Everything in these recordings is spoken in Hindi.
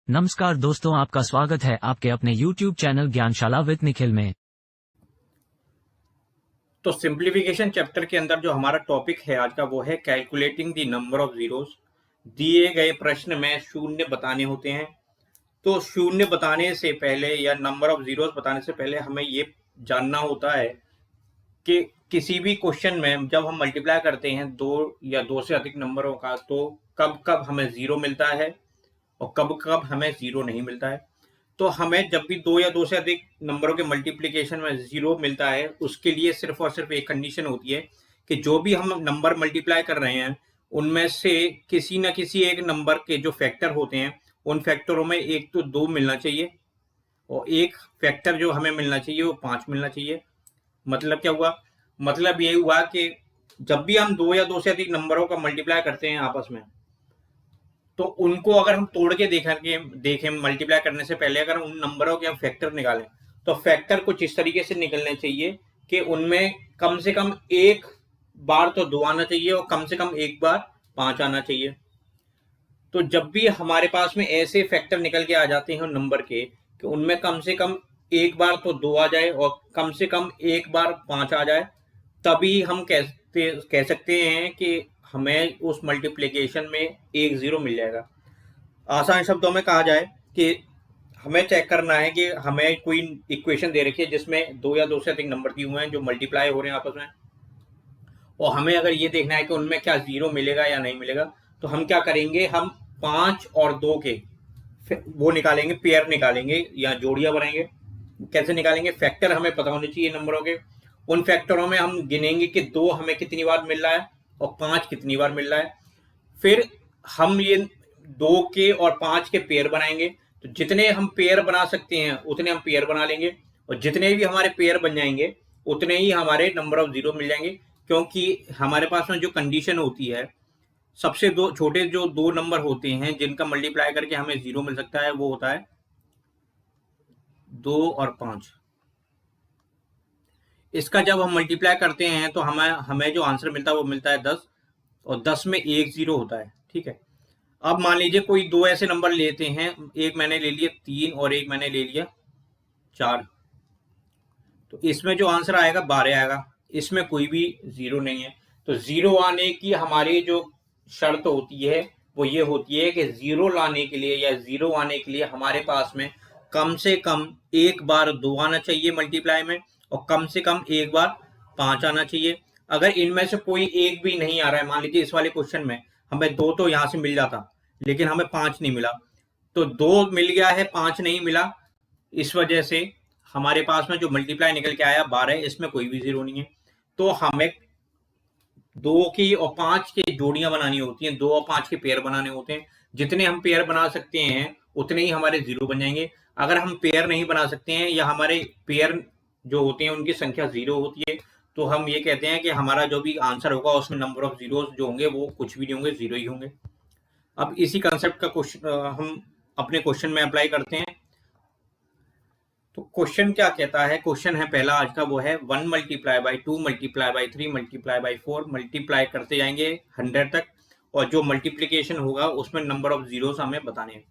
नमस्कार दोस्तों, आपका स्वागत है आपके अपने YouTube channel Gyanshala with Nikhil में। तो सिंप्लीफिकेशन चैप्टर के अंदर जो हमारा टॉपिक है आज का वो है calculating the number of zeros. दिए गए प्रश्न में शून्य बताने होते हैं। तो शून्य बताने से पहले या नंबर ऑफ जीरोस बताने से पहले हमें ये जानना होता है कि किसी भी क्वेश्चन में जब हम मल्टीप्लाई करते हैं दो या दो से अधिक नंबरों का, तो कब कब हमें जीरो मिलता है और कब कब हमें जीरो नहीं मिलता है। तो हमें जब भी दो या दो से अधिक नंबरों के मल्टीप्लिकेशन में जीरो मिलता है, उसके लिए सिर्फ और सिर्फ एक कंडीशन होती है कि जो भी हम नंबर मल्टीप्लाई कर रहे हैं उनमें से किसी न किसी एक नंबर के जो फैक्टर होते हैं उन फैक्टरों में एक तो दो मिलना चाहिए और एक फैक्टर जो हमें मिलना चाहिए वो 5 मिलना चाहिए। मतलब क्या हुआ? मतलब ये हुआ कि जब भी हम दो या दो से अधिक नंबरों का मल्टीप्लाई करते हैं आपस में, तो उनको अगर हम तोड़ के देखें मल्टीप्लाई करने से पहले अगर उन नंबरों के हम फैक्टर निकालें, तो फैक्टर कुछ इस तरीके से निकलने चाहिए कि उनमें कम से कम एक बार तो दो आना चाहिए और कम से कम एक बार 5 आना चाहिए। तो जब भी हमारे पास में ऐसे फैक्टर निकल के आ जाते हैं नंबर के कि उनमें कम से कम एक बार तो दो आ जाए और कम से कम एक बार 5 आ जाए, तभी हम कह सकते हैं कि हमें उस मल्टीप्लिकेशन में एक जीरो मिल जाएगा। आसान शब्दों में कहा जाए कि हमें चेक करना है कि हमें कोई इक्वेशन दे रखी है जिसमें दो या दो से अधिक नंबर दिए हुए हैं जो मल्टीप्लाई हो रहे हैं आपस में, और हमें अगर ये देखना है कि उनमें क्या जीरो मिलेगा या नहीं मिलेगा, तो हम क्या करेंगे, हम 5 और 2 के वो निकालेंगे, पेयर निकालेंगे या जोड़ियां बनाएंगे। कैसे निकालेंगे? फैक्टर हमें पता होने चाहिए नंबरों के। उन फैक्टरों में हम गिनेंगे कि 2 हमें कितनी बार मिल रहा है और 5 कितनी बार मिल रहा है। फिर हम ये 2 के और 5 के पेयर बनाएंगे। तो जितने हम पेयर बना सकते हैं उतने हम पेयर बना लेंगे और जितने भी हमारे पेयर बन जाएंगे उतने ही हमारे नंबर ऑफ जीरो मिल जाएंगे, क्योंकि हमारे पास में जो कंडीशन होती है, सबसे दो छोटे जो दो नंबर होते हैं जिनका मल्टीप्लाई करके हमें जीरो मिल सकता है वो होता है 2 और 5। इसका जब हम मल्टीप्लाई करते हैं तो हमें हमें जो आंसर मिलता है वो मिलता है 10 और 10 में एक जीरो होता है। ठीक है, अब मान लीजिए कोई दो ऐसे नंबर लेते हैं, एक मैंने ले लिया 3 और एक मैंने ले लिया 4, तो इसमें जो आंसर आएगा 12 आएगा। इसमें कोई भी जीरो नहीं है। तो जीरो आने की हमारी जो शर्त होती है वो ये होती है कि जीरो लाने के लिए या जीरो आने के लिए हमारे पास में कम से कम एक बार दो आना चाहिए मल्टीप्लाई में और कम से कम एक बार 5 आना चाहिए। अगर इनमें से कोई एक भी नहीं आ रहा है, मान लीजिए इस वाले क्वेश्चन में हमें दो तो यहां से मिल जाता लेकिन हमें 5 नहीं मिला, तो दो मिल गया है 5 नहीं मिला, इस वजह से हमारे पास में जो मल्टीप्लाई निकल के आया 12, इसमें कोई भी जीरो नहीं है। तो हमें 2 की और 5 की जोड़ियां बनानी होती हैं, 2 और 5 के पेयर बनाने होते हैं। जितने हम पेयर बना सकते हैं उतने ही हमारे जीरो बन जाएंगे। अगर हम पेयर नहीं बना सकते हैं या हमारे पेयर जो होते हैं उनकी संख्या जीरो होती है, तो हम ये कहते हैं कि हमारा जो भी आंसर होगा उसमें नंबर ऑफ जीरो जो होंगे वो कुछ भी नहीं होंगे, जीरो ही होंगे। अब इसी कंसेप्ट का क्वेश्चन हम अपने क्वेश्चन में अप्लाई करते हैं। तो क्वेश्चन क्या कहता है? क्वेश्चन है पहला आज का, वो है 1 multiply by 2 multiply by 3 multiply by 4, multiply करते जाएंगे 100 तक और जो मल्टीप्लीकेशन होगा उसमें नंबर ऑफ जीरोस हमें बताने हैं।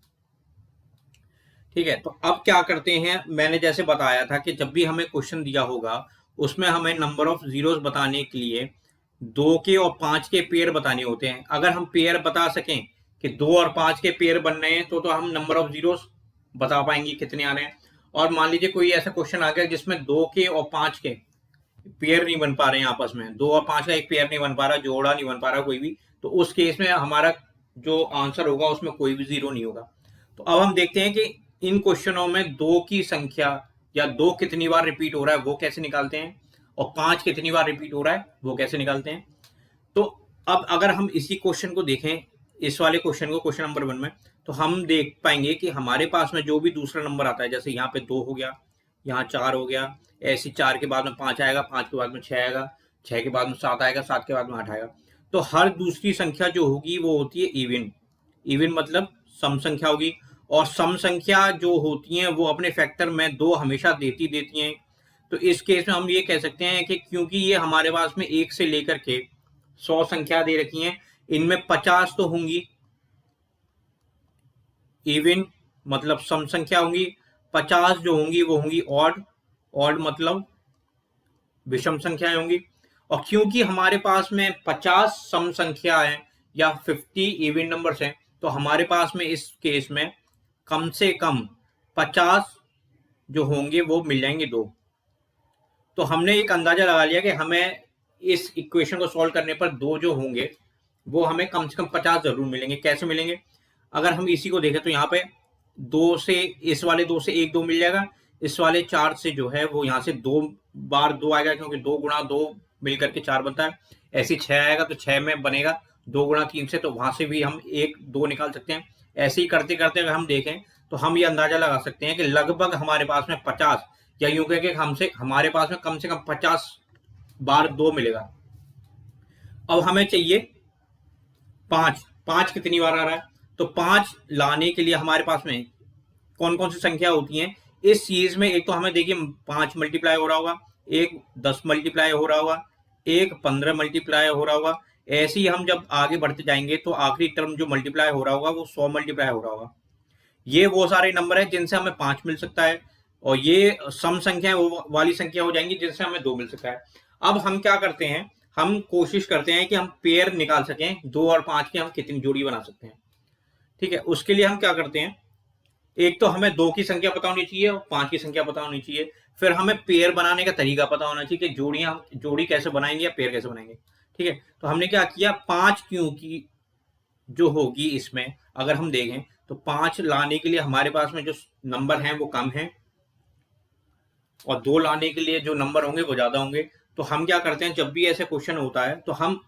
ठीक है, तो अब क्या करते हैं, मैंने जैसे बताया था कि जब भी हमें क्वेश्चन दिया होगा उसमें हमें नंबर ऑफ जीरोस बताने के लिए 2 के और 5 के पेयर बताने होते हैं। अगर हम पेयर बता सकें कि 2 और 5 के पेयर बन रहे हैं तो हम नंबर ऑफ जीरोस बता पाएंगे कितने आ रहे हैं। और मान लीजिए कोई ऐसा क्वेश्चन आ गया जिसमें 2 के और 5 के पेयर नहीं बन पा रहे हैं आपस में, 2 और 5 का एक पेयर नहीं बन पा रहा, जोड़ा नहीं बन पा रहा कोई भी, तो उस केस में हमारा जो आंसर होगा उसमें कोई भी जीरो नहीं होगा। तो अब हम देखते हैं कि इन क्वेश्चनों में दो की संख्या या दो कितनी बार रिपीट हो रहा है वो कैसे निकालते हैं और 5 कितनी बार रिपीट हो रहा है वो कैसे निकालते हैं। तो अब अगर हम इसी क्वेश्चन को देखें, इस वाले क्वेश्चन को, क्वेश्चन नंबर 1 में, तो हम देख पाएंगे कि हमारे पास में जो भी दूसरा नंबर आता है, जैसे यहाँ पे 2 हो गया, यहाँ 4 हो गया, ऐसे 4 के बाद में 5 आएगा, 5 के बाद में 6 आएगा, 6 के बाद में 7 आएगा, 7 के बाद में 8 आएगा। तो हर दूसरी संख्या जो होगी वो होती है इवन। इवन मतलब सम संख्या होगी, और सम संख्या जो होती हैं वो अपने फैक्टर में दो हमेशा देती हैं। तो इस केस में हम ये कह सकते हैं कि क्योंकि ये हमारे पास में 1 से लेकर के 100 संख्या दे रखी हैं, इनमें 50 तो होंगी इवन मतलब सम संख्या होंगी, 50 जो होंगी वो होंगी ऑड, ऑड मतलब विषम संख्याएं होंगी। और क्योंकि हमारे पास में 50 सम संख्या है या 50 इवन नंबर्स हैं, तो हमारे पास में इस केस में कम से कम 50 जो होंगे वो मिल जाएंगे 2। तो हमने एक अंदाजा लगा लिया कि हमें इस इक्वेशन को सॉल्व करने पर 2 जो होंगे वो हमें कम से कम 50 जरूर मिलेंगे। कैसे मिलेंगे? अगर हम इसी को देखें तो यहाँ पे 2 से, इस वाले 2 से 1 2 मिल जाएगा, इस वाले 4 से जो है वो यहाँ से 2 बार 2 आएगा, क्योंकि 2 गुणा 2 मिलकर के 4 बनता है। ऐसे 6 आएगा तो 6 में बनेगा 2 गुणा 3 से, तो वहां से भी हम 1 2 निकाल सकते हैं। ऐसे ही करते करते अगर हम देखें तो हम ये अंदाजा लगा सकते हैं कि लगभग हमारे पास में 50, या यूं कहें कि हमारे पास में कम से कम 50 बार 2 मिलेगा। अब हमें चाहिए 5। 5 कितनी बार आ रहा है? तो 5 लाने के लिए हमारे पास में कौन कौन सी संख्या होती हैं इस सीरीज में? एक तो हमें देखिए 5 मल्टीप्लाई हो रहा होगा, एक 10 मल्टीप्लाई हो रहा होगा, एक 15 मल्टीप्लाई हो रहा होगा। ऐसे ही हम जब आगे बढ़ते जाएंगे तो आखिरी टर्म जो मल्टीप्लाई हो रहा होगा वो 100 मल्टीप्लाई हो रहा होगा। ये वो सारे नंबर है जिनसे हमें 5 मिल सकता है, और ये सम संख्या वो वाली संख्या हो जाएंगी जिनसे हमें 2 मिल सकता है। अब हम क्या करते हैं, हम कोशिश करते हैं कि हम पेयर निकाल सकें 2 और 5 की, हम कितनी जोड़ी बना सकते हैं। ठीक है, उसके लिए हम क्या करते हैं, एक तो हमें 2 की संख्या पता होनी चाहिए और 5 की संख्या पता होनी चाहिए। फिर हमें पेयर बनाने का तरीका पता होना चाहिए कि जोड़ी कैसे बनाएंगे या पेयर कैसे बनाएंगे। ठीक है, तो हमने क्या किया, 5 क्यों की जो होगी इसमें अगर हम देखें तो 5 लाने के लिए हमारे पास में जो नंबर हैं वो कम हैं, और 2 लाने के लिए जो नंबर होंगे वो ज्यादा होंगे। तो हम क्या करते हैं, जब भी ऐसे क्वेश्चन होता है तो हम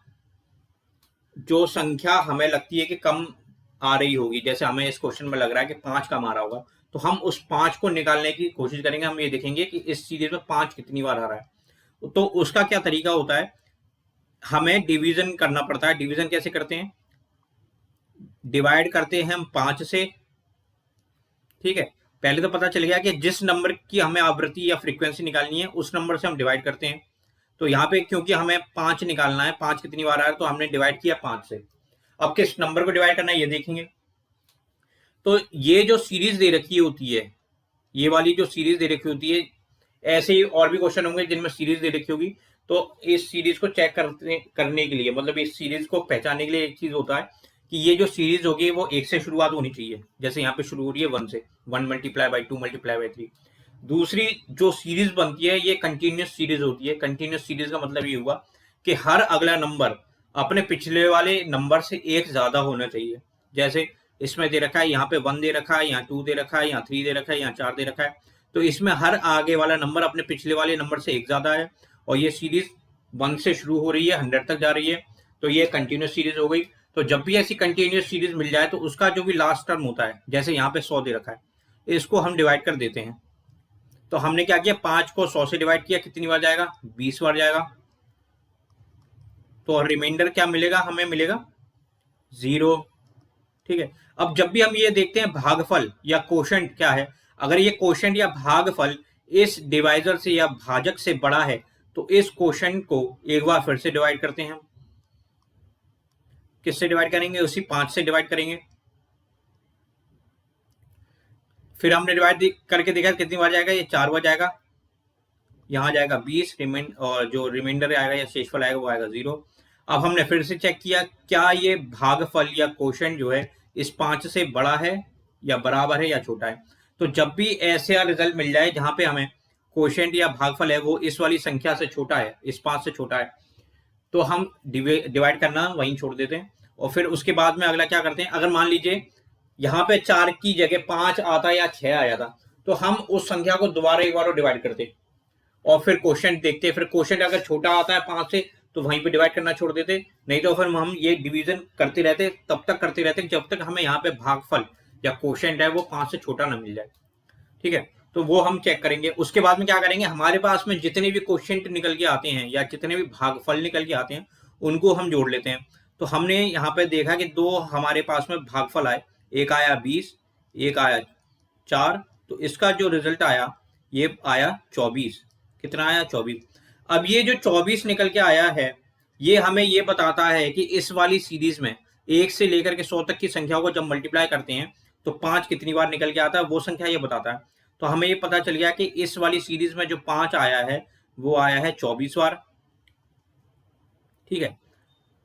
जो संख्या हमें लगती है कि कम आ रही होगी, जैसे हमें इस क्वेश्चन में लग रहा है कि 5 कम आ रहा होगा, तो हम उस 5 को निकालने की कोशिश करेंगे। हम ये देखेंगे कि इस सीरीज में 5 कितनी बार आ रहा है। तो उसका क्या तरीका होता है, हमें डिवीजन करना पड़ता है। डिवीजन कैसे करते हैं, डिवाइड करते हैं हम 5 से। ठीक है, पहले तो पता चल गया कि जिस नंबर की हमें आवृत्ति या फ्रीक्वेंसी निकालनी है उस नंबर से हम डिवाइड करते हैं। तो यहाँ पे क्योंकि हमें 5 निकालना है, 5 कितनी बार आ रहा है, तो हमने डिवाइड किया 5 से। अब किस नंबर को डिवाइड करना है ये देखेंगे। तो ये जो सीरीज दे रखी होती है, ये वाली जो सीरीज दे रखी होती है, ऐसे ही और भी क्वेश्चन होंगे जिनमें सीरीज दे रखी होगी। तो इस सीरीज को चेक करने के लिए, मतलब इस सीरीज को पहचानने के लिए एक चीज होता है कि ये जो सीरीज होगी वो 1 से शुरुआत होनी चाहिए। जैसे यहाँ पे शुरू हो रही है 1 से, 1 मल्टीप्लाई बाई 2 मल्टीप्लाई बाई 3। दूसरी जो सीरीज बनती है ये कंटिन्यूस सीरीज होती है। कंटिन्यूस सीरीज का मतलब ये हुआ कि हर अगला नंबर अपने पिछले वाले नंबर से 1 ज्यादा होना चाहिए। जैसे इसमें दे रखा है, यहाँ पे 1 दे रखा है, यहाँ 2 दे रखा है, यहाँ 3 दे रखा है, यहाँ 4 दे रखा है। तो इसमें हर आगे वाला नंबर अपने पिछले वाले नंबर से 1 ज्यादा है, और ये सीरीज 1 से शुरू हो रही है, 100 तक जा रही है, तो ये कंटिन्यूस सीरीज हो गई। तो जब भी ऐसी कंटिन्यूस सीरीज मिल जाए तो उसका जो भी लास्ट टर्म होता है, जैसे यहाँ पे 100 दे रखा है, इसको हम डिवाइड कर देते हैं। तो हमने क्या किया, 5 को 100 से डिवाइड किया, कितनी बार जाएगा, 20 बार जाएगा। तो रिमाइंडर क्या मिलेगा, हमें मिलेगा 0। ठीक है, अब जब भी हम ये देखते हैं भागफल या कोशेंट क्या है, अगर ये कोशेंट या भागफल इस डिवाइजर से या भाजक से बड़ा है तो इस कोशेंट को एक बार फिर से डिवाइड करते हैं। हम किससे डिवाइड करेंगे, उसी 5 से डिवाइड करेंगे। फिर हमने डिवाइड करके देखा कितनी बार जाएगा, ये 4 बार जाएगा, यहाँ जाएगा 20, और जो रिमाइंडर आएगा या शेषफल आएगा वो आएगा 0। अब हमने फिर से चेक किया क्या ये भागफल या कोशेंट जो है इस 5 से बड़ा है या बराबर है या छोटा है। तो जब भी ऐसा रिजल्ट मिल जाए जहां पे हमें कोशेंट या भागफल है वो इस वाली संख्या से छोटा है, इस 5 से छोटा है, तो हम डिवाइड करना वहीं छोड़ देते हैं। और फिर उसके बाद में अगला क्या करते हैं, अगर मान लीजिए यहाँ पे 4 की जगह 5 आता या 6 आया था, तो हम उस संख्या को दोबारा एक बार डिवाइड करते और फिर कोशेंट देखते। फिर कोशेंट अगर छोटा आता है 5 से तो वहीं पे डिवाइड करना छोड़ देते, नहीं तो फिर हम ये डिवीजन करते रहते, तब तक करते रहते जब तक हमें यहाँ पे भागफल या कोशेंट है वो 5 से छोटा ना मिल जाए। ठीक है, तो वो हम चेक करेंगे। उसके बाद में क्या करेंगे, हमारे पास में जितने भी कोशेंट निकल के आते हैं या जितने भी भागफल निकल के आते हैं उनको हम जोड़ लेते हैं। तो हमने यहाँ पे देखा कि 2 हमारे पास में भागफल आए, एक आया 20, एक आया 4, तो इसका जो रिजल्ट आया ये आया 24। कितना आया, 24। अब ये जो 24 निकल के आया है ये हमें ये बताता है कि इस वाली सीरीज में 1 से लेकर के 100 तक की संख्याओं को जब मल्टीप्लाई करते हैं तो 5 कितनी बार निकल के आता है वो संख्या ये बताता है। तो हमें ये पता चल गया कि इस वाली सीरीज में जो 5 आया है वो आया है 24 बार। ठीक है,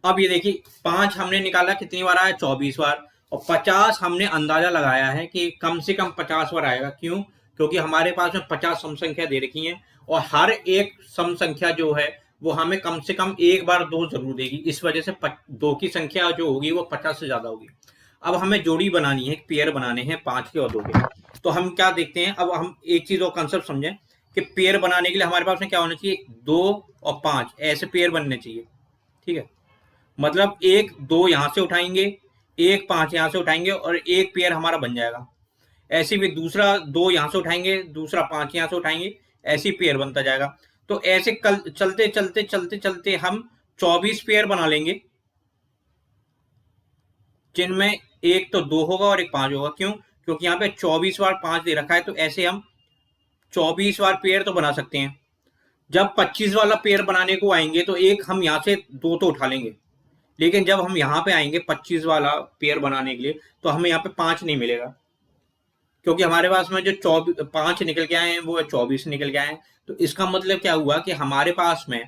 अब ये देखिए 5 हमने निकाला कितनी बार आया, 24 बार, और 50 हमने अंदाजा लगाया है कि कम से कम 50 बार आएगा। क्यों? क्योंकि हमारे पास में 50 सम संख्या दे रखी है और हर एक सम संख्या जो है वो हमें कम से कम एक बार 2 जरूर देगी। इस वजह से 2 की संख्या जो होगी वो 50 से ज्यादा होगी। अब हमें जोड़ी बनानी है, पेयर बनाने हैं 5 के और 2 के। तो हम क्या देखते हैं, अब हम एक चीज और कंसेप्ट समझें कि पेयर बनाने के लिए हमारे पास में क्या होना चाहिए, 2 और 5 ऐसे पेयर बनने चाहिए। ठीक है, मतलब एक 2 यहां से उठाएंगे, एक 5 यहां से उठाएंगे और एक पेयर हमारा बन जाएगा। ऐसे भी दूसरा 2 यहां से उठाएंगे, दूसरा 5 यहां से उठाएंगे, ऐसी पेयर बनता जाएगा। तो ऐसे कल चलते चलते चलते चलते हम 24 पेयर बना लेंगे, जिनमें एक तो 2 होगा और एक 5 होगा। क्यों? क्योंकि यहाँ पे 24 बार 5 दे रखा है, तो ऐसे हम 24 बार पेयर तो बना सकते हैं। जब 25 वाला पेयर बनाने को आएंगे तो एक हम यहाँ से 2 तो उठा लेंगे, लेकिन जब हम यहाँ पे आएंगे 25 वाला पेयर बनाने के लिए तो हमें यहाँ पे 5 नहीं मिलेगा, क्योंकि हमारे पास में जो 5 निकल के आए हैं वो 24 निकल के आए हैं। तो इसका मतलब क्या हुआ कि हमारे पास में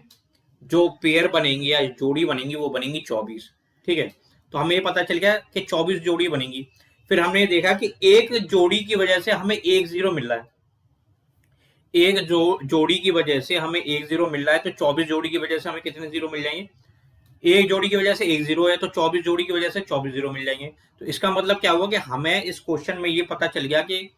जो पेयर बनेंगी या जोड़ी बनेंगी वो बनेंगी 24। ठीक है, तो हमें ये पता चल गया कि 24 जोड़ी बनेंगी। फिर हमने देखा कि एक जोड़ी की वजह से हमें 1 0 मिल रहा है, एक जोड़ी की वजह से हमें 1 0 मिल रहा है। तो 24 जोड़ी की वजह से हमें कितने 0 मिल जाएंगे, एक जोड़ी की वजह से 1 0 है, तो 24 जोड़ी की वजह से 24 0 मिल जाएंगे। तो इसका मतलब क्या हुआ कि हमें इस क्वेश्चन में ये पता चल गया कि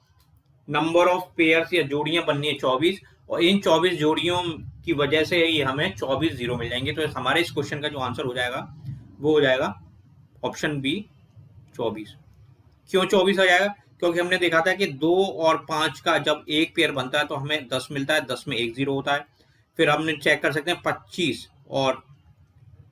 नंबर ऑफ पेयर्स या जोड़ियां बननी है 24, और इन 24 जोड़ियों की वजह से ही हमें 24 0 मिल जाएंगे। तो हमारे इस क्वेश्चन का जो आंसर हो जाएगा वो हो जाएगा ऑप्शन बी 24। क्यों 24 हो जाएगा? क्योंकि हमने देखा था कि 2 और 5 का जब एक पेयर बनता है तो हमें 10 मिलता है, 10 में 1 0 होता है। फिर हमने चेक कर सकते हैं 25 और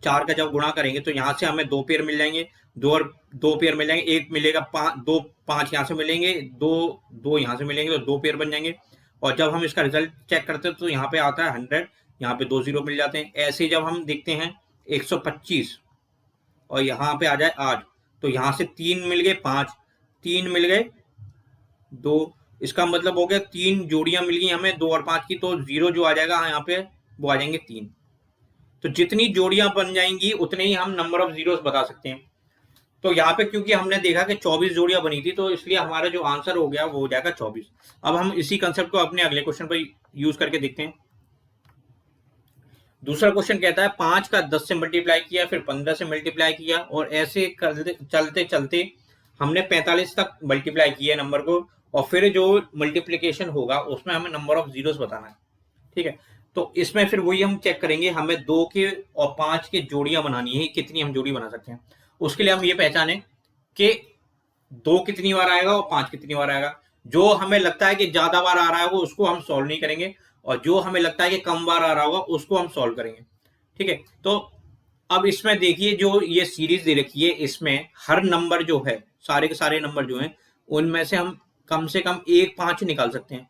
4 का जब गुणा करेंगे तो यहाँ से हमें 2 पेयर मिल जाएंगे, 2 और 2 पेयर मिल जाएंगे, एक मिलेगा 2 5 यहाँ से मिलेंगे, 2 यहाँ से मिलेंगे, तो 2 पेयर बन जाएंगे। और जब हम इसका रिजल्ट चेक करते हैं तो यहाँ पे आता है 100, यहाँ पे 2 0 मिल जाते हैं। ऐसे जब हम देखते हैं 125 और यहाँ पे आ जाए 8, तो यहाँ से 3 मिल गए, 5 3 मिल गए, 2, इसका मतलब हो गया 3 जोड़ियां मिल गई हमें 2 और 5 की, तो 0 जो आ जाएगा यहाँ पे वो आ जाएंगे 3। तो जितनी जोड़ियां बन जाएंगी उतने ही हम नंबर ऑफ जीरोस बता सकते हैं। तो यहाँ पे क्योंकि हमने देखा कि 24 जोड़ियां बनी थी तो इसलिए हमारा जो आंसर हो गया वो हो जाएगा 24। अब हम इसी कंसेप्ट को अपने अगले क्वेश्चन पर यूज करके देखते हैं। दूसरा क्वेश्चन कहता है 5 का 10 से मल्टीप्लाई किया, फिर 15 से मल्टीप्लाई किया, और ऐसे चलते चलते हमने 45 तक मल्टीप्लाई किया नंबर को, और फिर जो मल्टीप्लीकेशन होगा उसमें हमें नंबर ऑफ जीरोस बताना है। ठीक है, तो इसमें फिर वही हम चेक करेंगे, हमें 2 के और 5 के जोड़ियां बनानी है, कितनी हम जोड़ी बना सकते हैं। उसके लिए हम ये पहचाने कि 2 कितनी बार आएगा और 5 कितनी बार आएगा। जो हमें लगता है कि ज्यादा बार आ रहा है वो उसको हम सॉल्व नहीं करेंगे, और जो हमें लगता है कि कम बार आ रहा होगा उसको हम सॉल्व करेंगे। ठीक है, तो अब इसमें देखिए जो ये सीरीज दे रखी है इसमें हर नंबर जो है, सारे के सारे नंबर जो हैं उनमें से हम कम से कम एक 5 निकाल सकते हैं।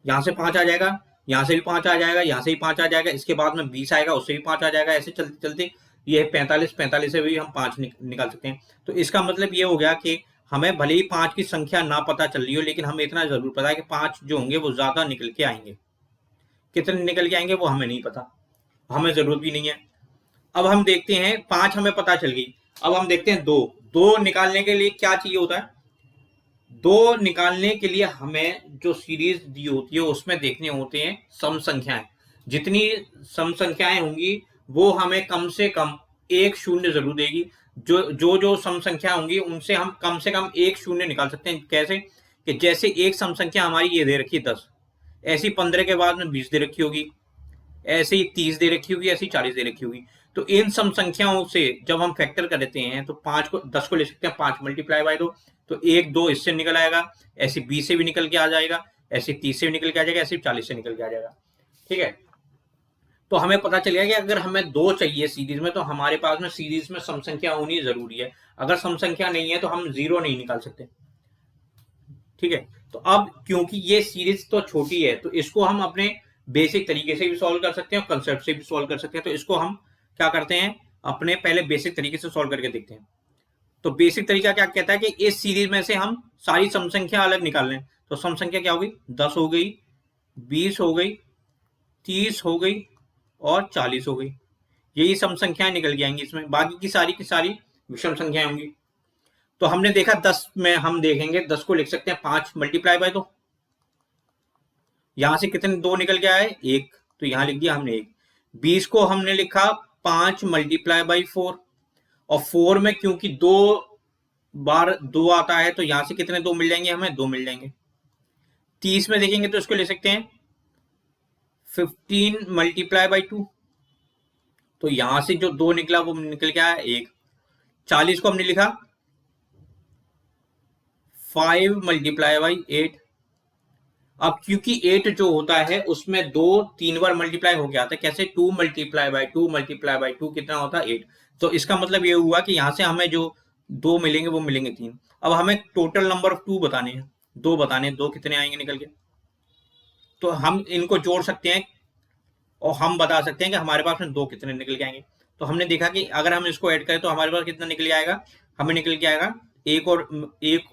यहाँ से 5 आ जाएगा, यहाँ से भी 5 आ जाएगा, यहाँ से भी 5 आ जाएगा, इसके बाद में 20 आएगा, उससे भी 5 आ जाएगा। ऐसे चलते चलते ये 45 से भी हम 5 निकाल सकते हैं। तो इसका मतलब ये हो गया कि हमें भले ही 5 की संख्या ना पता चल रही हो, लेकिन हमें इतना जरूर पता है कि 5 जो होंगे वो ज्यादा निकल के आएंगे। कितने निकल के आएंगे वो हमें नहीं पता, हमें जरूरत भी नहीं है। अब हम देखते हैं 5 हमें पता चल गई, अब हम देखते हैं 2 निकालने के लिए क्या चाहिए होता है। 2 निकालने के लिए हमें जो सीरीज दी होती है उसमें देखने होते हैं सम संख्याएं। जितनी सम संख्याएं होंगी वो हमें कम से कम एक शून्य जरूर देगी। जो सम संख्या होंगी उनसे हम कम से कम एक शून्य निकाल सकते हैं। कैसे? कि जैसे एक सम संख्या हमारी ये दे रखी है 10, ऐसी 15 के बाद में 20 दे रखी होगी, ऐसे ही 30 दे रखी होगी, ऐसी 40 दे रखी होगी। तो इन सम संख्याओं से जब हम फैक्टर करते हैं तो 10 को ले सकते हैं 5 मल्टीप्लाई बाय 2, तो 1 2 इससे निकल आएगा, ऐसे 20 से भी निकल के आ जाएगा, ऐसे 30 से भी निकल के आ जाएगा, ऐसे 40 से निकल के आ जाएगा। ठीक है, तो हमें पता चल गया कि अगर हमें 2 चाहिए सीरीज में तो हमारे पास में सीरीज में सम संख्या होनी जरूरी है। अगर सम संख्या नहीं है तो हम 0 नहीं निकाल सकते। ठीक है, तो अब क्योंकि ये सीरीज तो छोटी है तो इसको हम अपने बेसिक तरीके से भी सॉल्व कर सकते हैं और कंसेप्ट से भी सॉल्व कर सकते हैं। तो इसको हम क्या करते हैं, अपने पहले बेसिक तरीके से सॉल्व करके देखते हैं। तो बेसिक तरीका क्या कहता है कि इस सीरीज में से हम सारी सम संख्या अलग निकाल लें। तो सम संख्या क्या होगी, 10 हो गई, 20 हो गई, 30 हो गई और 40 हो गई। यही सम संख्याएं निकल के आएंगी इसमें, बाकी की सारी विषम संख्याएं होंगी। तो हमने देखा 10 में हम देखेंगे 10 को लिख सकते हैं 5 मल्टीप्लाई बाय 2। यहां से कितने 2 निकल के आए, 1, तो यहां लिख दिया हमने 1। 20 को हमने लिखा 5 मल्टीप्लाई बाई 4, और 4 में क्योंकि 2 बार 2 आता है तो यहां से कितने 2 मिल जाएंगे, हमें 2 मिल जाएंगे। 30 में देखेंगे तो इसको ले सकते हैं 15 मल्टीप्लाई बाई 2, तो यहां से जो 2 निकला वो निकल के आया 1। 40 को हमने लिखा 5 मल्टीप्लाई बाई 8। अब क्योंकि 8 जो होता है उसमें 2 3 बार मल्टीप्लाई हो गया आता है, कैसे 2 मल्टीप्लाई बाई 2 मल्टीप्लाई बाई 2 कितना होता है 8। तो इसका मतलब ये हुआ कि यहां से हमें जो 2 मिलेंगे वो मिलेंगे 3। अब हमें टोटल नंबर ऑफ 2 बताने हैं, 2 बताने हैं, 2 कितने आएंगे निकल के। तो हम इनको जोड़ सकते हैं और हम बता सकते हैं कि हमारे पास में 2 कितने निकल के आएंगे। तो हमने देखा कि अगर हम इसको ऐड करें तो हमारे पास कितना निकल के आएगा, हमें निकल के आएगा 1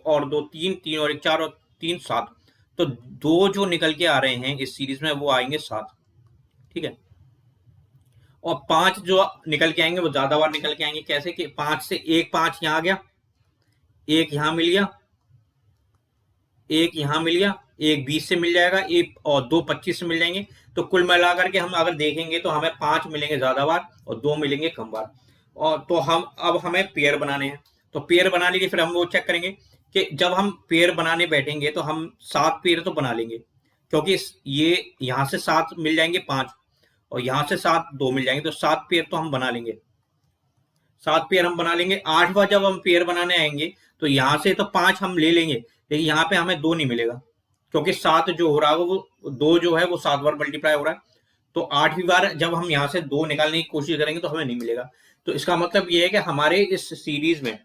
और 2 3, 3 और 1 4 और 3 7। तो 2 जो निकल के आ रहे हैं इस सीरीज में वो आएंगे 7, ठीक है। और 5 जो निकल के आएंगे वो ज्यादा बार निकल के आएंगे, कैसे कि 5 से 1 5 यहां आ गया, 1 यहां मिल गया, 1 यहां मिल गया, 1 20 से मिल जाएगा, 1 और 2 25 से मिल जाएंगे। तो कुल मिलाकर के हम अगर देखेंगे तो हमें 5 मिलेंगे ज्यादा बार और 2 मिलेंगे कम बार। और तो हम अब हमें पेयर बनाने हैं, तो पेयर बनाने के फिर हम वो चेक करेंगे कि जब हम पेयर बनाने बैठेंगे तो हम 7 पेयर तो बना लेंगे, क्योंकि ये यहां से 7 मिल जाएंगे 5 और यहां से 7 2 मिल जाएंगे, तो 7 पेयर तो हम बना लेंगे, 7 पेयर हम बना लेंगे। 8वां जब हम पेयर बनाने आएंगे तो यहां से तो 5 हम ले लेंगे, लेकिन यहाँ पे हमें 2 नहीं मिलेगा, क्योंकि 7 जो हो रहा है वो 2 जो है वो 7 बार मल्टीप्लाई हो रहा है। तो 8वीं बार जब हम यहाँ से 2 निकालने की कोशिश करेंगे तो हमें नहीं मिलेगा। तो इसका मतलब ये है कि हमारे इस सीरीज में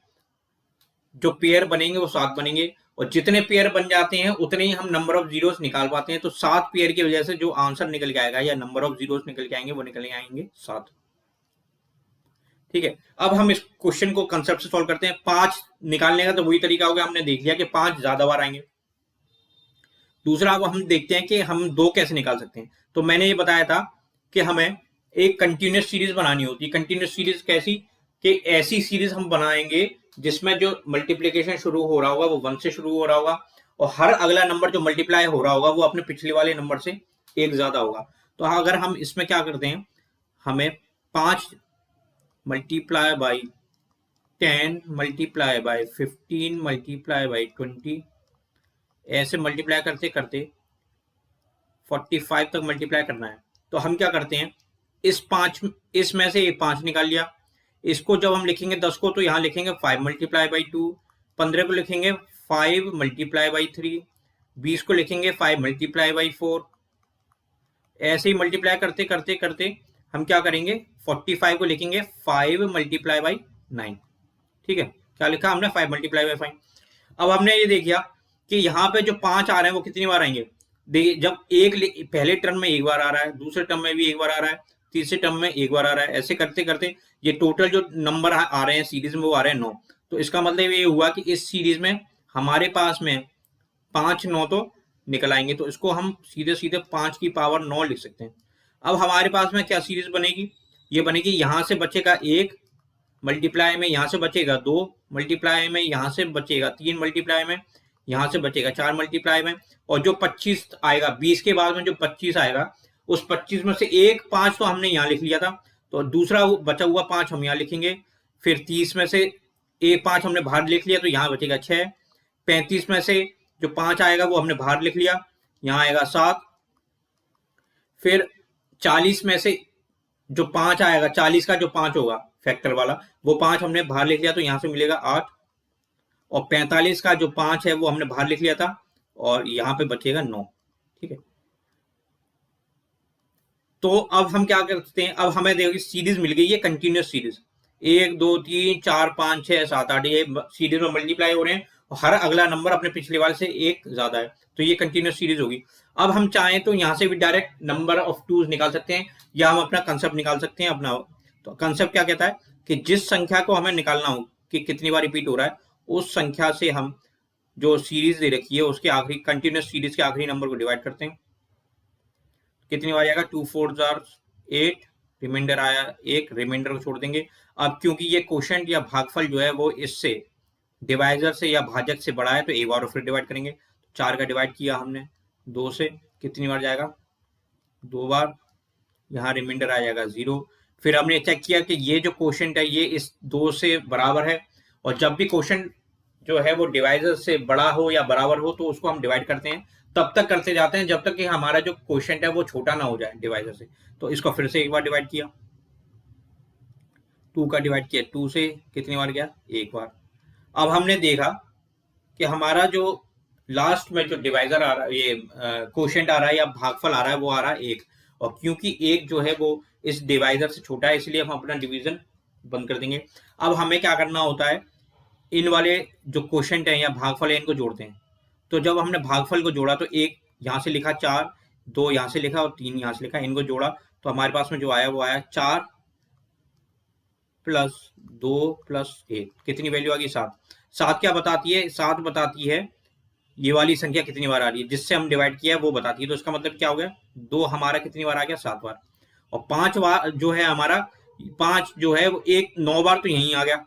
जो पेयर बनेंगे वो 7 बनेंगे, और जितने पेयर बन जाते हैं उतने ही हम नंबर ऑफ जीरोस निकाल पाते हैं। तो 7 पेयर की वजह से जो आंसर निकल के आएगा या नंबर ऑफ जीरोस निकल के आएंगे वो निकल के आएंगे 7, ठीक है। अब हम इस क्वेश्चन को कंसेप्ट से सॉल्व करते हैं। 5 निकालने का तो वही तरीका हो गया, हमने देख लिया कि 5 ज्यादा बार आएंगे। दूसरा अब हम देखते हैं कि हम 2 कैसे निकाल सकते हैं। तो मैंने ये बताया था कि हमें एक कंटिन्यूस सीरीज बनानी होती है। कंटिन्यूस सीरीज कैसी, कि ऐसी सीरीज हम बनाएंगे जिसमें जो मल्टीप्लीकेशन शुरू हो रहा होगा वो 1 से शुरू हो रहा होगा, और हर अगला नंबर जो मल्टीप्लाई हो रहा होगा वो अपने पिछले वाले नंबर से 1 ज्यादा होगा। तो अगर हम इसमें क्या करते हैं, हमें 5 multiply by 10 multiply by 15 multiply by 20 ऐसे मल्टीप्लाई करते करते 45 तक मल्टीप्लाई करना है। तो हम क्या करते हैं, इसमें से 5 निकाल लिया, इसको जब हम लिखेंगे 10 को तो यहाँ लिखेंगे 5 मल्टीप्लाई बाई 2, 15 को लिखेंगे 5 मल्टीप्लाई बाई 3, 20 को लिखेंगे 5 मल्टीप्लाई बाई 4। ऐसे ही मल्टीप्लाई करते करते करते हम क्या करेंगे, 45 को लिखेंगे 5 मल्टीप्लाई बाई 9, ठीक है। क्या लिखा हमने, 5 मल्टीप्लाई बाई 5। अब हमने ये देखिया कि यहाँ पे जो 5 आ रहे हैं वो कितनी बार आएंगे। देखिए जब पहले टर्म में 1 बार आ रहा है, दूसरे टर्म में भी 1 बार आ रहा है, तीसरे टर्म में 1 बार आ रहा है, ऐसे करते करते ये टोटल जो नंबर आ रहे हैं सीरीज में वो आ रहे हैं 9। तो इसका मतलब ये हुआ कि इस सीरीज में हमारे पास में 5 9 तो निकल आएंगे। तो इसको हम सीधे सीधे 5 की पावर 9 लिख सकते हैं। अब हमारे पास में क्या सीरीज बनेगी, ये बनेगी यहाँ से बचेगा 1 मल्टीप्लाई में, यहाँ से बचेगा 2 मल्टीप्लाई में, यहाँ से बचेगा 3 मल्टीप्लाई में, यहाँ से बचेगा 4 मल्टीप्लाई में, और जो 25 आएगा 20 के बाद में जो 25 आएगा उस 25 में से 5 तो हमने यहाँ लिख लिया था, तो दूसरा बचा हुआ 5 हम यहाँ लिखेंगे। फिर 30 में से 5 हमने बाहर लिख लिया तो यहाँ बचेगा 6। 35 में से जो 5 आएगा वो हमने बाहर लिख लिया, यहाँ आएगा 7। फिर 40 में से जो 5 आएगा, 40 का जो 5 होगा फैक्टर वाला वो 5 हमने बाहर लिख लिया तो यहाँ से मिलेगा 8। और 45 का जो 5 है वो हमने बाहर लिख लिया था और यहाँ पे बचेगा 9, ठीक है। तो अब हम क्या करते हैं, अब हमें देखिए सीरीज मिल गई है कंटिन्यूस सीरीज, 1 2 3 4 5 6 7 8 ये सीरीज में मल्टीप्लाई हो रहे हैं और हर अगला नंबर अपने पिछले वाले से 1 ज्यादा है, तो ये कंटिन्यूस सीरीज होगी। अब हम चाहें तो यहाँ से भी डायरेक्ट नंबर ऑफ टूज निकाल सकते हैं या हम अपना कंसेप्ट निकाल सकते हैं अपना। तो कंसेप्ट क्या कहता है कि जिस संख्या को हमें निकालना हो कि कितनी बार रिपीट हो रहा है, उस संख्या से हम जो सीरीज दे रखी है उसके आखिरी कंटिन्यूस सीरीज के आखिरी नंबर को डिवाइड करते हैं। कितनी बार आएगा, 2 4 जार 8, रिमाइंडर आया 1, रिमाइंडर को छोड़ देंगे। अब क्योंकि ये क्वोशिएंट या भागफल जो है वो इससे डिवाइजर से या भाजक से बड़ा है तो एक बार फिर डिवाइड करेंगे। 4 का डिवाइड किया हमने 2 से, कितनी बार जाएगा, 2 बार, यहाँ रिमाइंडर आ जाएगा 0। फिर हमने चेक किया कि ये जो क्वोशिएंट है ये इस 2 से बराबर है, और जब भी क्वोशिएंट जो है वो डिवाइजर से बड़ा हो या बराबर हो तो उसको हम डिवाइड करते हैं, तब तक करते जाते हैं जब तक कि हमारा जो क्वोशिएंट है वो छोटा ना हो जाए डिवाइजर से। तो इसको फिर से एक बार डिवाइड किया, 2 का डिवाइड किया 2 से, कितनी बार गया, एक बार। अब हमने देखा कि हमारा जो लास्ट में जो डिवाइजर आ रहा है, ये क्वोशिएंट आ रहा है या भागफल आ रहा है, वो आ रहा है 1, और क्योंकि 1 जो है वो इस डिवाइजर से छोटा है इसलिए हम अपना डिवीजन बंद कर देंगे। अब हमें क्या करना होता है, इन वाले जो क्वोशिएंट है या भागफल है इनको जोड़ते हैं। तो जब हमने भागफल को जोड़ा तो 1 यहाँ से लिखा, 4, 2 यहाँ से लिखा और 3 यहाँ से लिखा, इनको जोड़ा तो हमारे पास में जो आया वो आया 4 प्लस 2 प्लस 1, कितनी वैल्यू आ गई, 7। 7 क्या बताती है, 7 बताती है ये वाली संख्या कितनी बार आ रही है जिससे हम डिवाइड किया है वो बताती है। तो इसका मतलब क्या हो गया, 2 हमारा कितनी बार आ गया, 7 बार, और 5 बार जो है हमारा, 5 जो है वो 9 बार तो यहीं आ गया।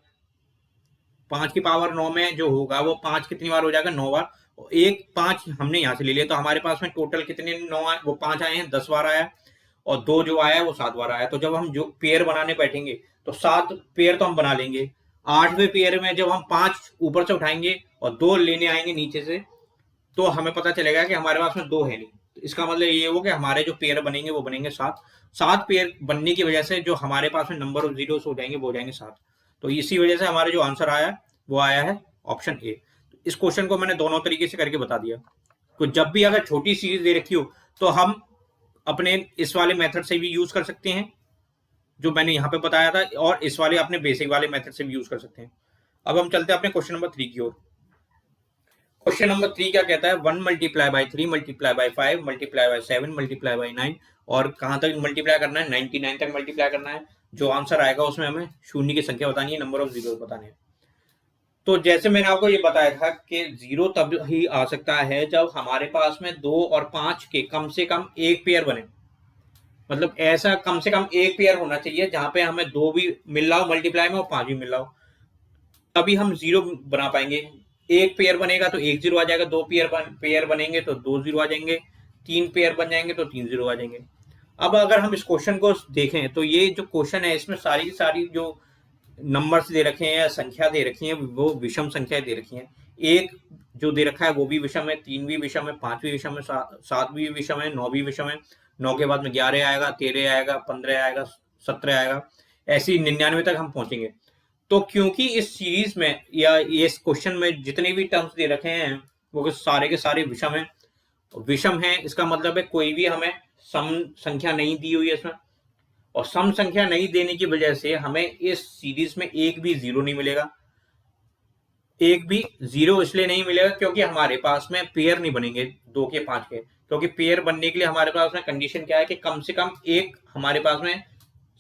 5 की पावर 9 में जो होगा वो 5 कितनी बार हो जाएगा, 9 बार, और 5 हमने यहाँ से ले लिया तो हमारे पास में टोटल कितने 9 आए, वो 5 आए हैं, 10 बार आया, और 2 जो आया है वो 7 बार आया। तो जब हम जो पेयर बनाने बैठेंगे तो 7 पेयर तो हम बना लेंगे, 8वें पेयर में जब हम 5 ऊपर से उठाएंगे और 2 लेने आएंगे नीचे से तो हमें पता चलेगा कि हमारे पास में 2 है नहीं। तो इसका मतलब ये हो कि हमारे जो पेयर बनेंगे वो बनेंगे 7 पेयर बनने की वजह से जो हमारे पास में नंबर ऑफ जीरोस हो जाएंगे वो हो जाएंगे 7। तो इसी वजह से हमारे जो आंसर आया वो आया है ऑप्शन ए। इस क्वेश्चन को मैंने दोनों तरीके से करके बता दिया। तो जब भी अगर छोटी सीरीज दे रखी हो तो हम अपने इस वाले मेथड से भी यूज कर सकते हैं जो मैंने यहाँ पे बताया था, और इस वाले अपने बेसिक वाले मेथड से भी यूज कर सकते हैं। अब हम चलते हैं अपने क्वेश्चन नंबर 3 की ओर। क्वेश्चन नंबर 3 क्या कहता है, 1 multiply by 3 multiply by 5 multiply by 7 multiply by 9, और कहां तक मल्टीप्लाई करना है, 99 तक मल्टीप्लाई करना है। जो आंसर आएगा उसमें हमें शून्य की संख्या बतानी है, नंबर ऑफ जीरो बताने हैं। तो जैसे मैंने आपको ये बताया था कि जीरो तब ही आ सकता है जब हमारे पास में 2 और 5 के कम से कम एक पेयर बने, मतलब ऐसा कम से कम एक पेयर होना चाहिए जहां पे हमें 2 भी मिल रहा हो मल्टीप्लाई में और 5 भी मिल रहा हो, तभी हम जीरो बना पाएंगे। एक पेयर बनेगा तो एक जीरो आ जाएगा, 2 पेयर बनेंगे तो 2 जीरो आ जाएंगे, 3 पेयर बन जाएंगे तो 3 जीरो आ जाएंगे। अब अगर हम इस क्वेश्चन को देखें तो ये जो क्वेश्चन है इसमें सारी की सारी जो नंबर्स दे रखे हैं या संख्या दे रखी है वो विषम संख्या दे रखी है। एक जो दे रखा है वो भी विषम है, 3 भी विषम है, 5 भी विषम है, 7 भी विषम है, 9 भी विषम है, 9 के बाद में 11 आएगा, 13 आएगा, 15 आएगा, 17 आएगा, ऐसी 99 तक हम पहुंचेंगे। तो क्योंकि इस सीरीज में या इस क्वेश्चन में जितने भी टर्म्स दे रखे हैं वो सारे के सारे विषम हैं। विषम है इसका मतलब है कोई भी हमें सम संख्या नहीं दी हुई है इसमें, और सम संख्या नहीं देने की वजह से हमें इस सीरीज में एक भी जीरो नहीं मिलेगा। एक भी जीरो इसलिए नहीं मिलेगा क्योंकि हमारे पास में पेयर नहीं बनेंगे 2 के 5 के, क्योंकि पेयर बनने के लिए हमारे पास में कंडीशन क्या है कि कम से कम एक हमारे पास में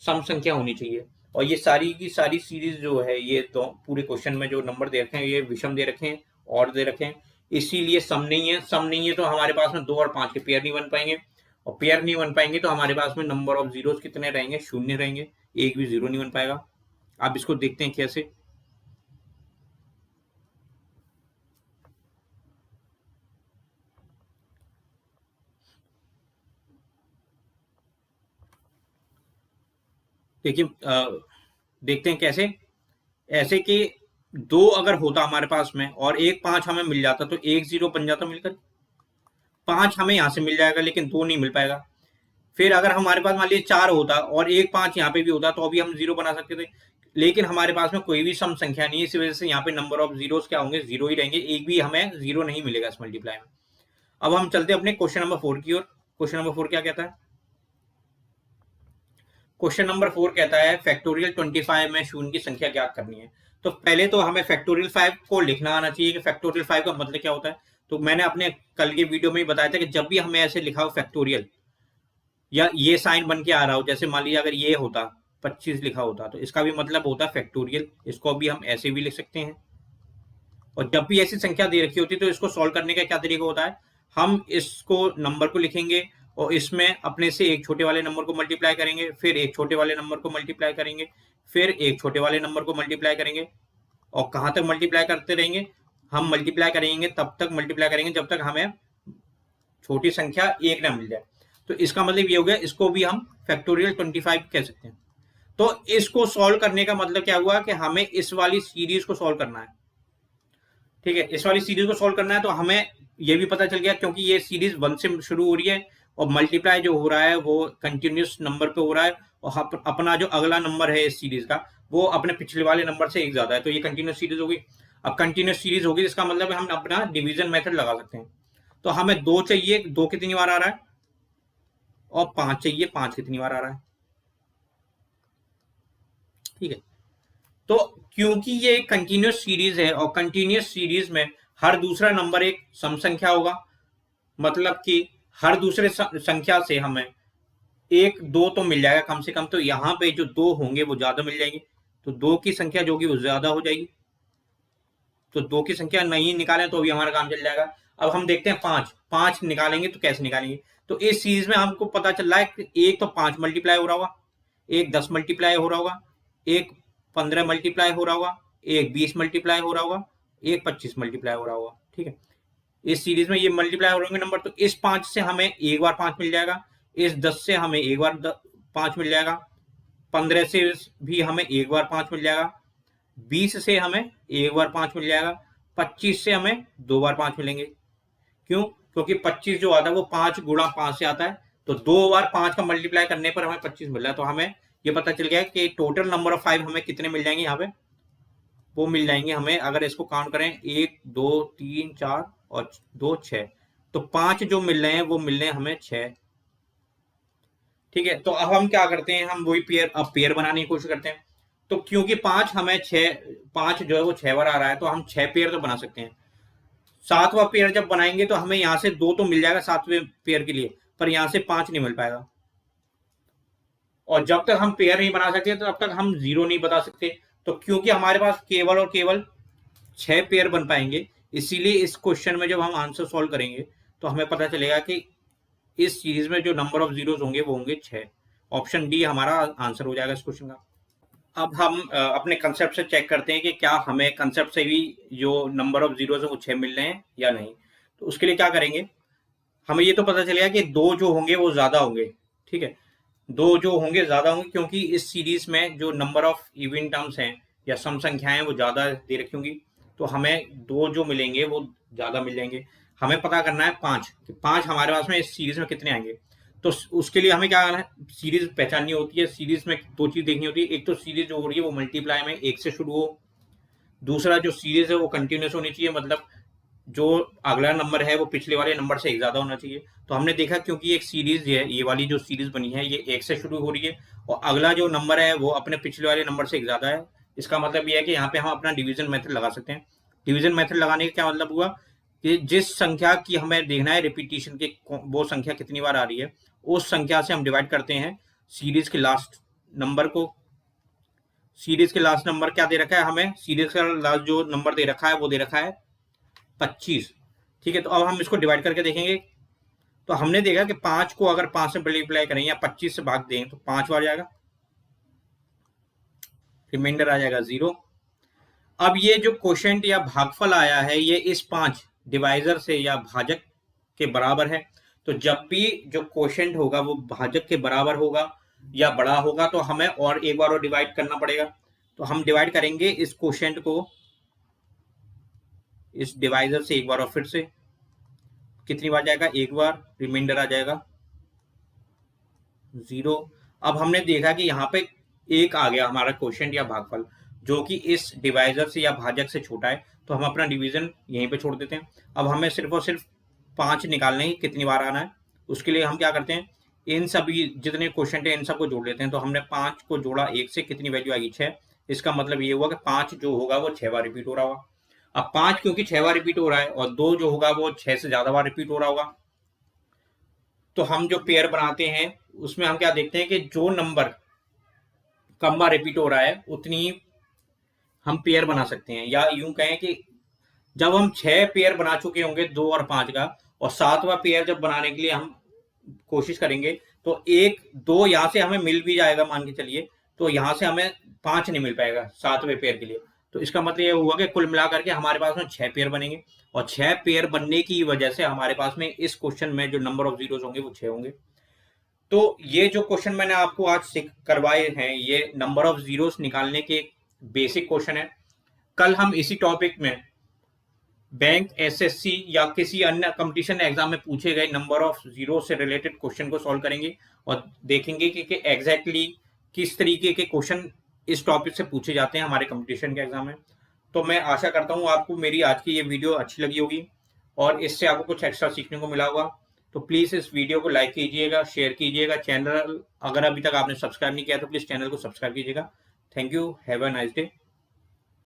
सम संख्या होनी चाहिए। और ये सारी की सारी सीरीज जो है ये तो पूरे क्वेश्चन में जो नंबर दे रखे हैं ये विषम दे रखे हैं और दे रखे हैं, इसीलिए सम नहीं है। सम नहीं है तो हमारे पास में 2 और 5 के पेयर नहीं बन पाएंगे, और पेयर नहीं बन पाएंगे तो हमारे पास में नंबर ऑफ जीरोस कितने रहेंगे, शून्य रहेंगे, एक भी जीरो नहीं बन पाएगा। आप इसको देखते हैं कैसे। देखिए देखते हैं कैसे। ऐसे कि 2 अगर होता हमारे पास में और 1 5 हमें मिल जाता तो 1 0 बन जाता मिलकर, 5 हमें यहां से मिल जाएगा लेकिन 2 नहीं मिल पाएगा। फिर अगर हमारे पास मान लीजिए 4 होता और 1 5 यहाँ पे भी होता तो अभी हम जीरो बना सकते थे, लेकिन हमारे पास में कोई भी सम संख्या नहीं है, इसी वजह से यहाँ पे नंबर ऑफ जीरोस क्या होंगे, जीरो ही रहेंगे, एक भी हमें जीरो नहीं मिलेगा इस मल्टीप्लाई में। अब हम चलते हैं अपने क्वेश्चन नंबर 4 की ओर। क्वेश्चन नंबर 4 क्या कहता है, क्वेश्चन नंबर 4 कहता है फैक्टोरियल 25 में शून्य की संख्या ज्ञात करनी है। तो पहले तो हमें फैक्टोरियल 5 को लिखना आना चाहिए कि फैक्टोरियल 5 का मतलब क्या होता है। तो मैंने अपने कल के वीडियो में ही बताया था कि जब भी हमें ऐसे लिखा हो फैक्टोरियल या ये साइन बन के आ रहा हो, जैसे मान लीजिए अगर ये होता 25 लिखा होता, तो इसका भी मतलब होता है फैक्टोरियल। इसको भी हम ऐसे भी लिख सकते हैं। और जब भी ऐसी संख्या दे रखी होती है तो इसको सॉल्व करने का क्या तरीका होता है, हम इसको नंबर को लिखेंगे और इसमें अपने से एक छोटे वाले नंबर को मल्टीप्लाई करेंगे, फिर एक छोटे वाले नंबर को मल्टीप्लाई करेंगे, फिर एक छोटे वाले नंबर को मल्टीप्लाई करेंगे। और कहाँ तक मल्टीप्लाई करते रहेंगे, हम मल्टीप्लाई करेंगे तब तक मल्टीप्लाई करेंगे जब तक हमें छोटी संख्या एक ना मिल जाए। तो इसका मतलब ये हो गया, इसको भी हम फैक्टोरियल 25 कह सकते हैं। तो इसको सॉल्व करने का मतलब क्या हुआ कि हमें इस वाली सीरीज को सॉल्व करना है। ठीक है, इस वाली सीरीज को सॉल्व करना है तो हमें ये भी पता चल गया, क्योंकि ये सीरीज 1 से शुरू हो रही है और मल्टीप्लाई जो हो रहा है वो कंटिन्यूस नंबर पे हो रहा है, और अपना जो अगला नंबर है इस सीरीज का वो अपने पिछले वाले नंबर से एक ज्यादा है, तो ये कंटिन्यूस सीरीज होगी। अब कंटिन्यूस सीरीज होगी इसका मतलब हम अपना डिवीजन मेथड लगा सकते हैं। तो हमें 2 चाहिए, 2 कितनी बार आ रहा है, और 5 चाहिए, 5 कितनी बार आ रहा है। ठीक है, तो क्योंकि ये कंटिन्यूस सीरीज है और कंटिन्यूस सीरीज में हर दूसरा नंबर एक सम संख्या होगा, मतलब कि हर दूसरे संख्या से हमें 1 2 तो मिल जाएगा कम से कम, तो यहाँ पे जो 2 होंगे वो ज्यादा मिल जाएंगे, तो 2 की संख्या जो कि वो ज्यादा हो जाएगी। तो 2 की संख्या नहीं निकालें तो भी हमारा काम चल जाएगा। अब हम देखते हैं 5 निकालेंगे तो कैसे निकालेंगे। तो इस सीरीज में हमको पता चल रहा है कि एक तो 5 मल्टीप्लाई हो रहा होगा, एक 10 मल्टीप्लाई हो रहा होगा, एक 15 मल्टीप्लाई हो रहा होगा, एक 20 मल्टीप्लाई हो रहा होगा, एक 25 मल्टीप्लाई हो रहा होगा। ठीक है, इस सीरीज में ये मल्टीप्लाई हो रहे होंगे नंबर। तो इस 5 से हमें एक बार 5 मिल जाएगा, इस 10 से हमें एक बार 5 मिल जाएगा, 15 से भी हमें एक बार 5 मिल जाएगा, 20 से हमें एक बार 5 मिल जाएगा, 25 से हमें 2 बार 5 मिलेंगे। क्यों? क्योंकि 25 जो आता है वो 5 गुणा 5 से आता है, तो 2 बार 5 का मल्टीप्लाई करने पर हमें 25 मिल रहा है। तो हमें ये पता चल गया कि टोटल नंबर ऑफ 5 हमें कितने मिल जाएंगे यहाँ पे, वो मिल जाएंगे हमें, अगर इसको काउंट करें 1 2 3 4 और 2 6, तो 5 जो मिल रहे हैं वो मिल रहे हैं हमें 6। ठीक है, तो अब हम क्या करते हैं, हम वही पेयर बनाने की कोशिश करते हैं। तो क्योंकि 5 हमें 5 जो है वो 6 बार आ रहा है, तो हम 6 पेयर तो बना सकते हैं। 7वां पेयर जब बनाएंगे तो हमें यहाँ से 2 तो मिल जाएगा 7वें पेयर के लिए, पर यहाँ से 5 नहीं मिल पाएगा। और जब तक हम पेयर नहीं बना सकते तब तक हम 0 नहीं बता सकते। तो क्योंकि हमारे पास केवल और केवल 6 पेयर बन पाएंगे, इसीलिए इस क्वेश्चन में जब हम आंसर सॉल्व करेंगे तो हमें पता चलेगा कि इस सीरीज में जो नंबर ऑफ जीरोस होंगे वो होंगे 6। ऑप्शन डी हमारा आंसर हो जाएगा इस क्वेश्चन का। अब हम अपने कंसेप्ट से चेक करते हैं कि क्या हमें कंसेप्ट से भी जो नंबर ऑफ जीरोस है वो 6 मिल रहे हैं या नहीं। तो उसके लिए क्या करेंगे, हमें ये तो पता चलेगा कि 2 जो होंगे वो ज्यादा होंगे। ठीक है, 2 जो होंगे ज्यादा होंगे, क्योंकि इस सीरीज में जो नंबर ऑफ इवन टर्म्स हैं या सम संख्याएं वो ज्यादा दे रखी होंगी, तो हमें 2 जो मिलेंगे वो ज्यादा मिल जाएंगे। हमें पता करना है 5 कि 5 हमारे पास में इस सीरीज में कितने आएंगे। तो उसके लिए हमें क्या करना है, सीरीज पहचाननी होती है। सीरीज में 2 चीज देखनी होती है, एक तो सीरीज जो हो रही है वो मल्टीप्लाई में 1 से शुरू हो, दूसरा जो सीरीज है वो कंटिन्यूस होनी चाहिए, मतलब जो अगला नंबर है वो पिछले वाले नंबर से एक ज्यादा होना चाहिए। तो हमने देखा क्योंकि एक सीरीज है, ये वाली जो सीरीज बनी है ये 1 से शुरू हो रही है और अगला जो नंबर है वो अपने पिछले वाले नंबर से एक ज्यादा है। इसका मतलब ये है कि यहाँ पे हम अपना डिवीजन मेथड लगा सकते हैं। डिवीजन मेथड लगाने का क्या मतलब हुआ कि जिस संख्या की हमें देखना है रिपीटिशन की वो संख्या कितनी बार आ रही है, उस संख्या से हम डिवाइड करते हैं सीरीज के लास्ट नंबर को। सीरीज के लास्ट नंबर क्या दे रखा है हमें, सीरीज का लास्ट जो नंबर दे रखा है वो दे रखा है 25। ठीक है, तो अब हम इसको डिवाइड करके देखेंगे। तो हमने देखा कि 5 को अगर 5 से मल्टीप्लाई करें या 25 से भाग दें तो 5 बार जाएगा, रिमाइंडर आ जाएगा 0। अब ये जो क्वोशिएंट या भागफल आया है ये इस 5 डिवाइजर से या भाजक के बराबर है। तो जब भी जो क्वोशिएंट होगा वो भाजक के बराबर होगा या बड़ा होगा तो हमें और एक बार और डिवाइड करना पड़ेगा। तो हम डिवाइड करेंगे इस क्वोशिएंट को इस डिवाइजर से एक बार और फिर से, कितनी बार जाएगा, एक बार, रिमाइंडर आ जाएगा 0। अब हमने देखा कि यहाँ पे एक आ गया हमारा क्वोशिएंट या भागफल जो कि इस डिवाइजर से या भाजक से छोटा है, तो हम अपना डिवीजन यहीं पे छोड़ देते हैं। अब हमें सिर्फ और सिर्फ 5 निकालने ही कितनी बार आना है, उसके लिए हम क्या करते हैं, इन सभी जितने क्वोशिएंट है इन सबको जोड़ लेते हैं। तो हमने 5 को जोड़ा 1 से, कितनी वैल्यू आएगी 6। इसका मतलब ये हुआ कि 5 जो होगा वो 6 बार रिपीट हो रहा होगा। अब 5 क्योंकि 6 बार रिपीट हो रहा है और 2 जो होगा वो 6 से ज्यादा बार रिपीट हो रहा होगा, तो हम जो पेयर बनाते हैं उसमें हम क्या देखते हैं कि जो नंबर कम बार रिपीट हो रहा है उतनी हम पेयर बना सकते हैं, या यूं कहें कि जब हम 6 पेयर बना चुके होंगे 2 और 5 का, और 7वां पेयर जब बनाने के लिए हम कोशिश करेंगे तो 1 2 यहाँ से हमें मिल भी जाएगा मान के चलिए, तो यहाँ से हमें 5 नहीं मिल पाएगा 7वें पेयर के लिए। तो इसका मतलब ये हुआ कि कुल मिलाकर के हमारे पास में 6 पेयर बनेंगे, और 6 पेयर बनने की वजह से हमारे पास में इस क्वेश्चन में जो नंबर ऑफ जीरोस होंगे वो 6 होंगे। तो ये जो क्वेश्चन मैंने आपको आज करवाए हैं ये नंबर ऑफ जीरोस निकालने के बेसिक क्वेश्चन है। कल हम इसी टॉपिक में बैंक, एसएससी या किसी अन्य कंपटीशन एग्जाम में पूछे गए नंबर ऑफ जीरो से रिलेटेड क्वेश्चन को सॉल्व करेंगे और देखेंगे कि एग्जैक्टली किस तरीके के क्वेश्चन इस टॉपिक से पूछे जाते हैं हमारे कंपटीशन के एग्जाम में। तो मैं आशा करता हूँ आपको मेरी आज की ये वीडियो अच्छी लगी होगी और इससे आपको कुछ एक्स्ट्रा सीखने को मिला होगा। तो प्लीज़ इस वीडियो को लाइक कीजिएगा, शेयर कीजिएगा, चैनल अगर अभी तक आपने सब्सक्राइब नहीं किया तो प्लीज़ चैनल को सब्सक्राइब कीजिएगा। Thank you, have a nice day.